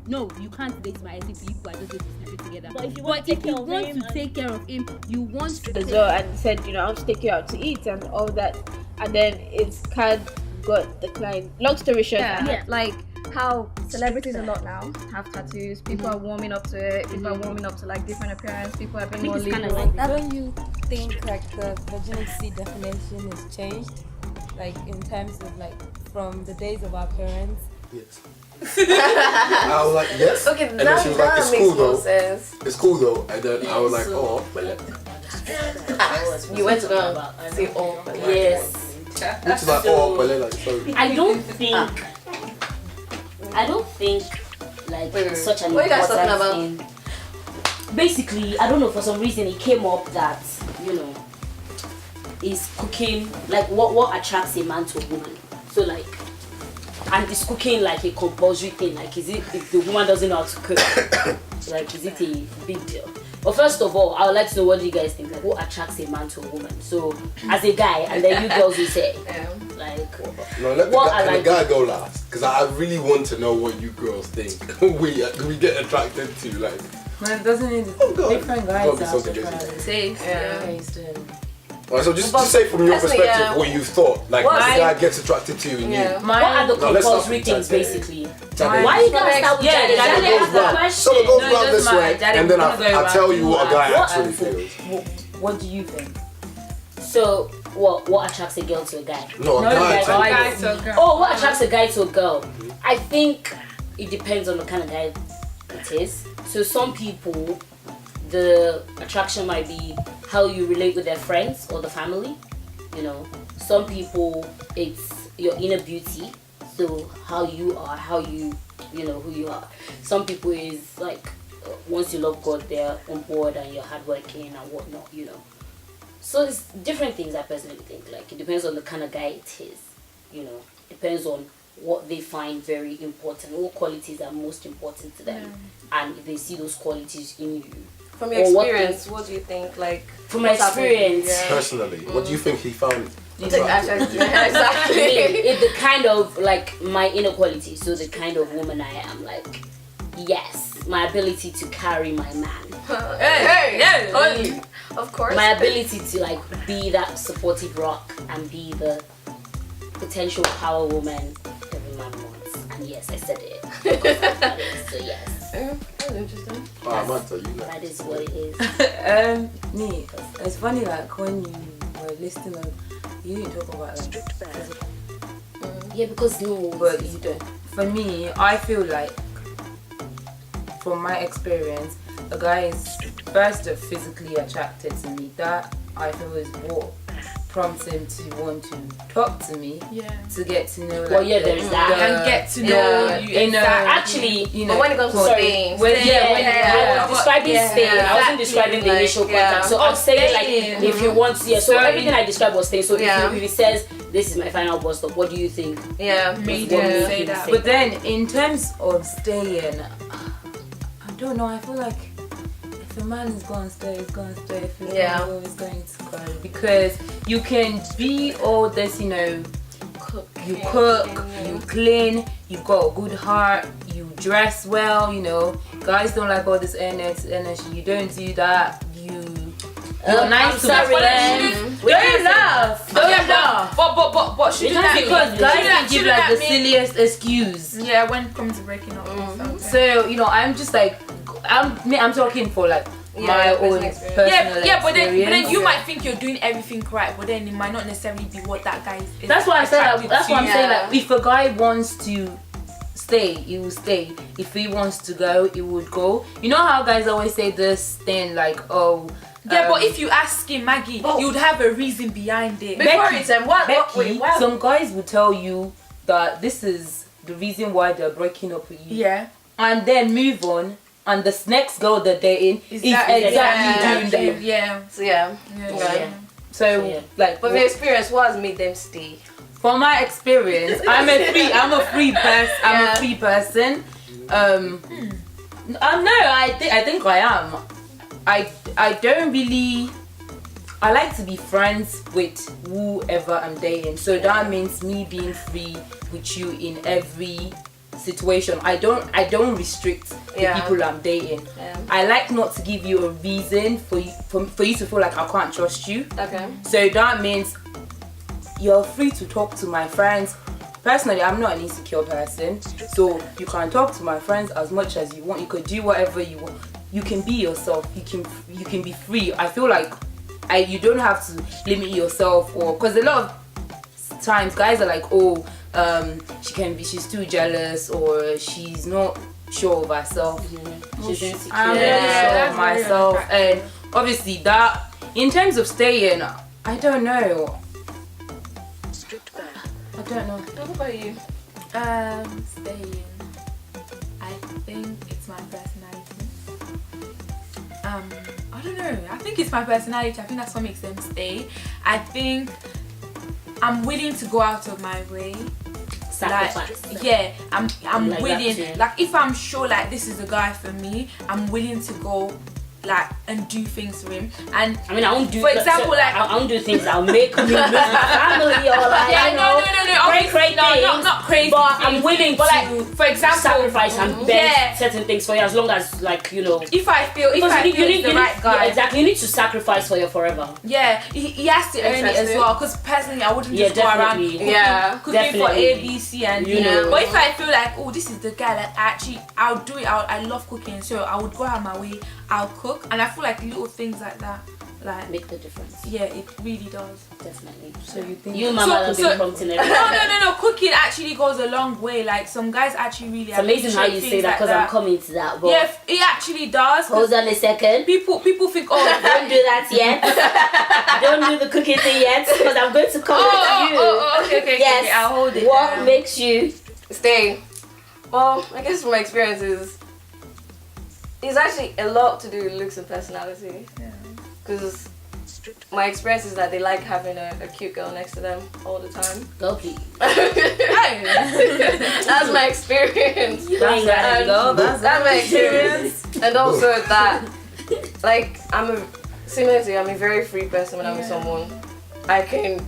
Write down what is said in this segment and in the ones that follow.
no, you can't date my ex if you are just going to sleep together. But if you want to take care of him, you want to as well, and said, I want to take you out to eat and all that, and then it's card got declined. Long story short, like how celebrities a lot now have tattoos. People are warming up to it. People are warming up to like different appearance. People are being more liberal. Don't you think like the virginity definition has changed, like in terms of like from the days of our parents? Yes. I was like, yes. Okay, and then she was like, it's cool though. Sense. It's cool though. And then I was like, oh, you went to go say, oh, yes. Which is like, oh, but like, sorry. I don't think like it's such an what important are you guys talking thing. Basically, I don't know, for some reason it came up that, is cooking, like what attracts a man to a woman. So like, and is cooking like a compulsory thing? Like, is it, if the woman doesn't know how to cook, like, is it a big deal? But first of all, I would like to know, what do you guys think? Like, what attracts a man to a woman? So, as a guy, and then you girls will say, like, no, let the guy go last, because I really want to know what you girls think. we get attracted to, like. Man, doesn't it? Different guys have different. Alright, so just say from your perspective what you thought, like what the guy gets attracted to in you. What are the compulsory things, basically? Why are you gonna start with Jade? Jade asked the question. So it goes round this way, and then I tell you what a guy actually feels. What do you think? So, what attracts a girl to a guy? No, a guy to a girl. Oh, what attracts a guy to a girl? I think it depends on the kind of guy it is. So some people, the attraction might be how you relate with their friends or the family. Some people, it's your inner beauty. So how you are, how you know who you are. Some people is like, once you love God, they're on board and you're hardworking and whatnot. So it's different things, I personally think. Like, it depends on the kind of guy it is. Depends on what they find very important, what qualities are most important to them, and if they see those qualities in you. From your experience, what do you think? Like, from my experience, personally, what do you think he found? Exactly. The kind of like my inner quality. So the kind of woman I am, like, yes, my ability to carry my man. Of course. My ability to like be that supportive rock and be the potential power woman every man wants. And yes, I said it. That is, so yes. That's interesting. That is what it is. Me, it's funny, like when you were listening, you didn't talk about like physical. Yeah, because but you don't. For me, I feel like, from my experience, a guy is first physically attracted to me. That I feel is what prompts him to want to talk to me, to get to know. Like, there's that, and get to know you. Actually, but when it comes to staying, I was describing staying. I wasn't describing the initial contact. So I'm saying like, if you want to, so everything I described was staying. So if it says this is my final bus stop, what do you think? Say that. But then in terms of staying, I don't know. I feel like, if a man is going to stay, he's going to stay. If he's going to go, he's going to go. Because you can be all this, you cook, you clean, you've got a good heart, you dress well, Guys don't like all this energy. You don't do that. You're nice to them. Don't laugh. But should that because guys can give like the silliest excuse. Yeah, when it comes to breaking up. So I'm just like, I'm talking for like my own personal experience. But then you might think you're doing everything right, but then it might not necessarily be what that guy is. That's why I said. That's why I'm saying, like, if a guy wants to stay, he will stay. If he wants to go, he would go. You know how guys always say this thing like, oh. But if you ask him, Maggie, you'd have a reason behind it. Becky, some guys will tell you that this is the reason why they're breaking up with you. Yeah. And then move on, and the next girl that they're in is exactly doing that. Yeah. So like, but the experience was made them stay. From my experience, I'm a free person. No, I think I am. I don't really. I like to be friends with whoever I'm dating. So that means me being free with you in every situation. I don't restrict the people I'm dating. I like not to give you a reason for you to feel like I can't trust you. Okay. So that means you're free to talk to my friends. Personally, I'm not an insecure person, so you can talk to my friends as much as you want. You could do whatever you want. You can be yourself. You can be free. I feel like you don't have to limit yourself, or because a lot of times guys are like, oh, she's too jealous, or she's not sure of herself. She's insecure. I'm really sure of myself, and obviously that in terms of staying, I don't know. I don't know. What about you? Staying. I think it's my personality. I don't know. I think it's my personality. I think that's what makes them stay. I think I'm willing to go out of my way. Sacrifice. Like, yeah, I'm like willing. that too. Like if I'm sure like this is a guy for me, I'm willing to go like and do things for him. And I mean, I won't do. For example, like I won't do things that'll make me lose my family or like no, great things. not crazy. But things. I'm willing But to, like, for example, sacrifice and bend certain things for you, as long as like if I feel he's the right guy. Yeah, exactly. You need to sacrifice for you forever. Yeah, he has to earn it as well. Because personally, I wouldn't just go around cooking for A, B, C, and But if I feel like, oh, this is the guy that I'll do it. I love cooking, so I would go out of my way. I'll cook, and I feel like little things like that, like make the difference. Yeah, it really does. Definitely. So you think mama have been prompting everything. No. Cooking actually goes a long way. Like some guys actually really. It's amazing how you say that because I'm coming to that. But yeah, it actually does. Hold on a second. People think, oh, don't do that yet. Don't do the cooking thing yet because I'm going to come to you. Okay. Yes. Okay, I'll hold it. What makes you stay? Well, I guess from my experiences, it's actually a lot to do with looks and personality. Because my experience is that they like having a cute girl next to them all the time. Go please. That's my experience. That's my experience. And also that, like, similar to you, I'm a very free person when I'm with someone. I can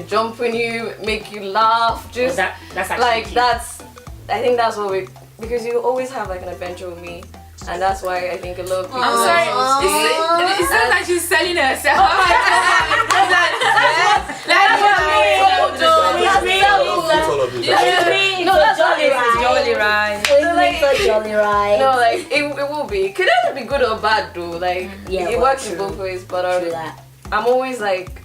jump on you, make you laugh, just that's like cute. I think that's what because you always have like an adventure with me. And that's why I think a lot of people. I'm sorry. It sounds like she's selling herself. Jolly ride. No, like it will be. Could either be good or bad though. Like it works in both ways. But I'm always like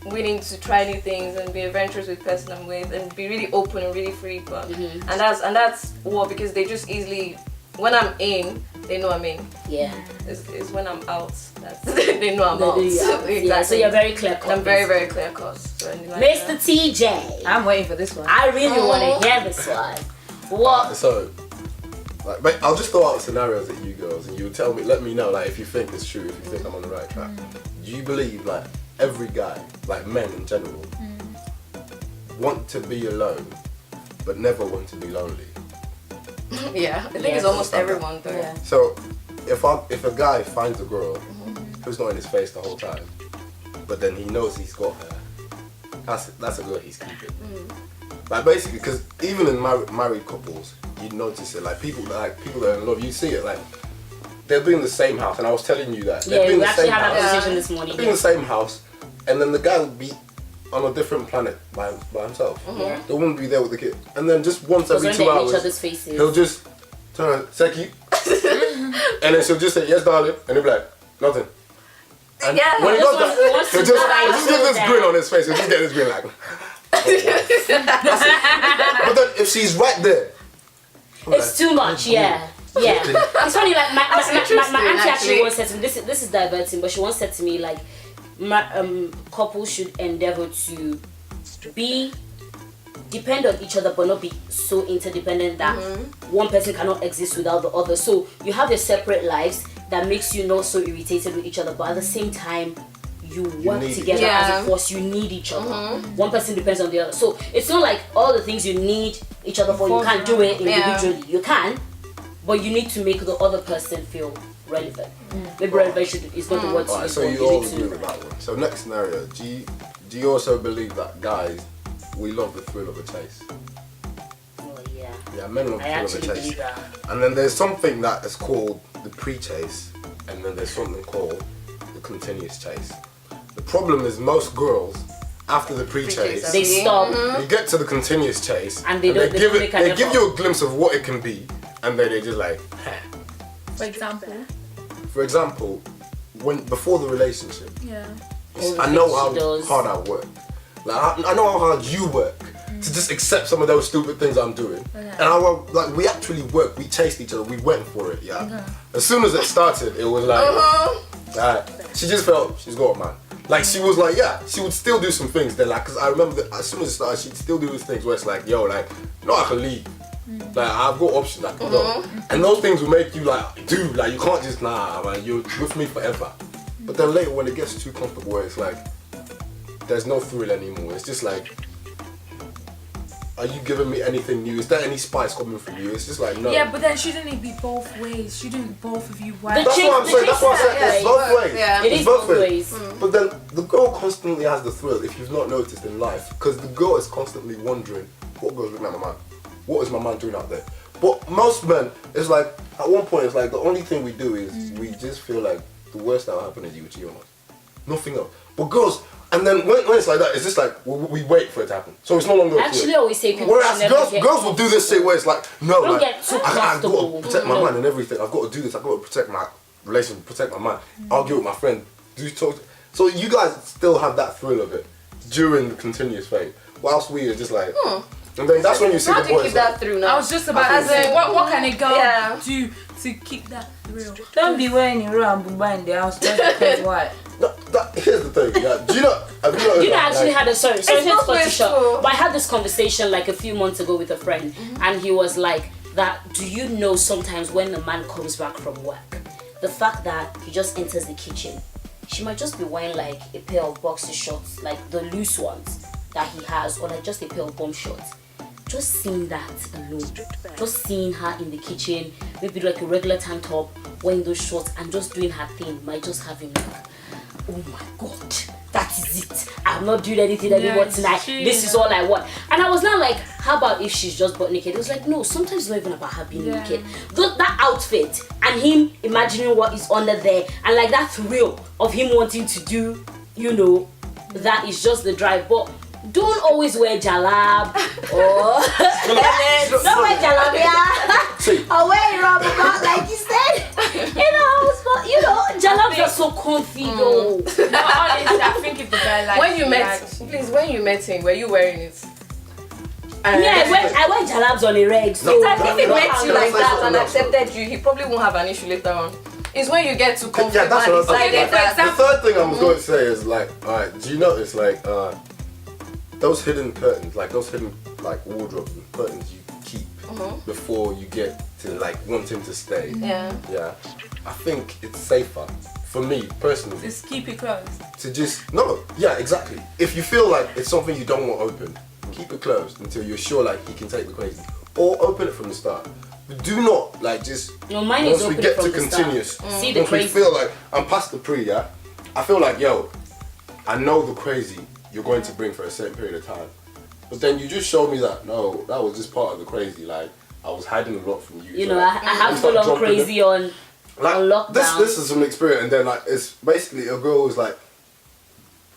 willing to try new things and be adventurous with the person I'm with and be really open and really free. But and that's what, because they just easily, when I'm in, they know I'm in. Yeah. It's when I'm out they know I'm out. Exactly. Yeah, so you're very clear cut. I'm very, very clear cut. So Mr. TeeJay. I'm waiting for this one. I really want to hear this one. What? So, like, I'll just throw out scenarios at you girls, and you tell me, let me know, like, if you think it's true, if you think I'm on the right track. Do you believe, like, every guy, like men in general, want to be alone, but never want to be lonely? Yeah, I think it's almost everyone though. Yeah. So, if a guy finds a girl who's not in his face the whole time, but then he knows he's got her, that's a girl he's keeping. Like basically, because even in married couples, you notice it. Like people that are in love, you see it. Like they'll be in the same house, and I was telling you that. Yeah, we actually had that conversation this morning. They'll be in the same house, and then the guy will be on a different planet by himself. The woman will be there with the kid, and then just once every 2 hours, each other's faces. he'll just turn around, Seki, and then she'll just say, yes darling, and he'll be like, nothing. And when he does that, he'll just get this grin on his face, he'll just get this grin like, but then if she's right there, it's too much, yeah. It's funny, like my auntie actually once said to me, this is diverting, but she once said to me, like, couples should endeavor to be depend on each other but not be so interdependent that one person cannot exist without the other. So you have your separate lives that makes you not so irritated with each other, but at the same time you work together as a force. You need each other. One person depends on the other. So it's not like all the things you need each other for, you can't do it individually. You can, but you need to make the other person feel relevant. Maybe relevant is not the word to use. So you all agree with that one. So next scenario, do you also believe that guys, we love the thrill of a chase? Oh yeah. Yeah, men are I full of a actually chase. believe that. And then there's something that is called the pre-chase, and then there's something called the continuous chase. The problem is most girls, after the pre-chase, They stop. you get to the continuous chase, And they don't- they give you a glimpse of what it can be, and then they just like, For example. For example, before the relationship, Yeah. I know She how does. hard I work. Like I know how hard you work to just accept some of those stupid things I'm doing. And we actually worked. We chased each other. We went for it. Yeah. As soon as it started, it was like, she just felt she's got a man. Like she was like, yeah, she would still do some things. Then like, cause I remember that as soon as it started, she'd still do these things where it's like, yo, like, no, I can leave. Like I've got options, I can go. And those things will make you like, dude, like you can't just man, you're with me forever. But then later when it gets too comfortable, it's like there's no thrill anymore. It's just like, are you giving me anything new? Is there any spice coming from you? It's just like no. Yeah, but then shouldn't it be both ways? Shouldn't both of you work? That's what I'm saying. That's what I said. It's both ways. Yeah. It It's is both ways. But then the girl constantly has the thrill, if you've not noticed in life, because the girl is constantly wondering, what goes looking at my man? What is my man doing out there? But most men, it's like, at one point, it's like the only thing we do is we just feel like the worst that will happen is you cheat on us. Nothing else. But girls, and then when it's like that, it's just like, we wait for it to happen. So it's no longer a Actually, thrill. I always say people Whereas should never girls will do this shit where it's like, no, Don't like, get too I've got comfortable. to protect my man and everything. I've got to do this. I've got to protect my relationship, protect my man. Argue with my friend. Do talk. So you guys still have that thrill of it during the continuous phase, whilst we are just like, and then that's when you see How the do you boys. keep that through now? I was just about to say, what can a girl Yeah. do to keep that thrill? Don't be wearing your round booba in the house just because what? Here's the thing. Yeah, do you know? Have you You know, I like, actually had a sorry to not cut you short, wasteful. but I had this conversation like a few months ago with a friend, and he was like, "That do you know sometimes when a man comes back from work, the fact that he just enters the kitchen, she might just be wearing like a pair of boxer shorts, like the loose ones that he has, or like just a pair of bomb shorts." Just seeing that alone, just seeing her in the kitchen, maybe like a regular tank top, wearing those shorts and just doing her thing, might just have him like, oh my god, that is it. I'm not doing anything anymore tonight. This is all I want. And I was now like, how about if she's just butt naked? It was like, no, sometimes it's not even about her being naked. That outfit and him imagining what is under there and like that thrill of him wanting to do, you know, that is just the drive. But don't always wear jalab or don't wear jalabia or wear rubber band like you said in the house. But you know, jalabs are so comfy though. No, honestly, I think if the guy likes When you met him, were you wearing it? Yeah, I wear jalabs on a reg. So If he met you like that and that's accepted you, he probably won't have an issue later on. It's when you get too comfortable Yeah, that's and what I'm decided saying. that. The third thing I was going to say is like, alright, do you notice like those hidden curtains, like those hidden like wardrobes and curtains you keep before you get to like wanting to stay. Yeah. I think it's safer for me personally just keep it closed. to just exactly. If you feel like it's something you don't want open, keep it closed until you're sure like he can take the crazy, or open it from the start. But do not like just no, mine once is we open get from to the continuous. start. See the Once we crazy. feel like I'm past the pre, I feel like I know the crazy you're going to bring for a certain period of time, but then you just showed me that no, that was just part of the crazy. Like I was hiding a lot from you. You so, know, like, I have you full start on jumping crazy on lockdown. This is some experience, and then like it's basically a girl was like,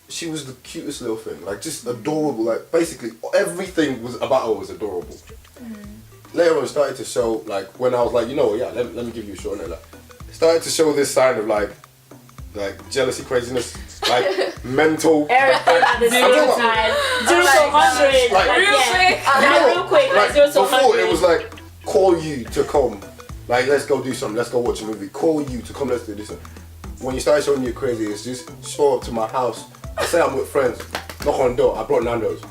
she was the cutest little thing, like just adorable. Like basically everything was about her was adorable. Later on, it started to show like when I was like, you know, let me give you a short note. Like, it started to show this sign of like jealousy, craziness, like mental. Everything at the same time. 0 to 100. Like, Real quick. Like 0 to before 100. it was like call you to come, like let's go do something, let's go watch a movie. Call you to come, let's do this. When you started showing you crazy, it's just show up to my house. I say I'm with friends, knock on the door. I brought Nando's.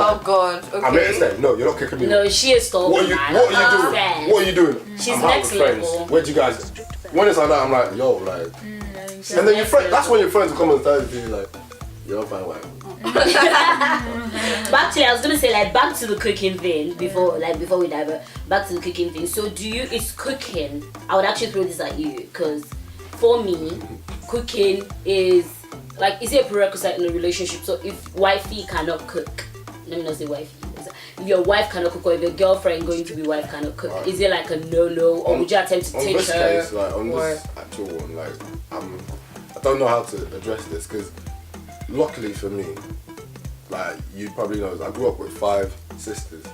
Oh God. Okay. I'm here to stay. No, you're not kicking me. No, she is stalking. What are you doing? What are you doing? She's I'm out next with friends. level. Where'd you guys? When it's like that, I'm like, yo, like. And then your friend, that's when your friends will come and start to be like, you're fine, wife. Back to, I was gonna say like back to the cooking thing before we dive back to the cooking thing. So it's cooking. I would actually throw this at you because for me, cooking is like, is it a prerequisite in a relationship? So if wifey cannot cook, let me not say wifey. your wife cannot cook, or if your girlfriend going to be wife cannot cook? Is it like a no-no, or would you attempt to teach her? Case, like, on this actual one, like, I don't know how to address this, because luckily for me, like, you probably know, I grew up with 5 sisters.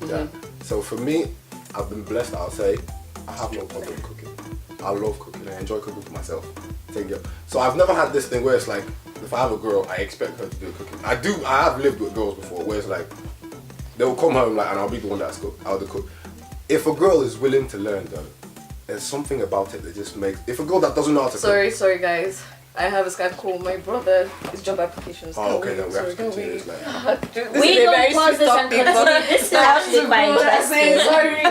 Yeah. So for me, I've been blessed. I'll say I have no problem cooking. I love cooking. I enjoy cooking for myself. So I've never had this thing where it's like, if I have a girl, I expect her to do cooking. I have lived with girls before where it's like, they'll come home like, and I'll be the one that's cook. I'll cook. If a girl is willing to learn though, there's something about it that just makes. If a girl that doesn't know how to cook. Sorry guys. I have a Skype call. My brother is job applications. Oh, okay, then we have to continue this later. We don't pause this and continue. This is actually quite interesting. Sorry.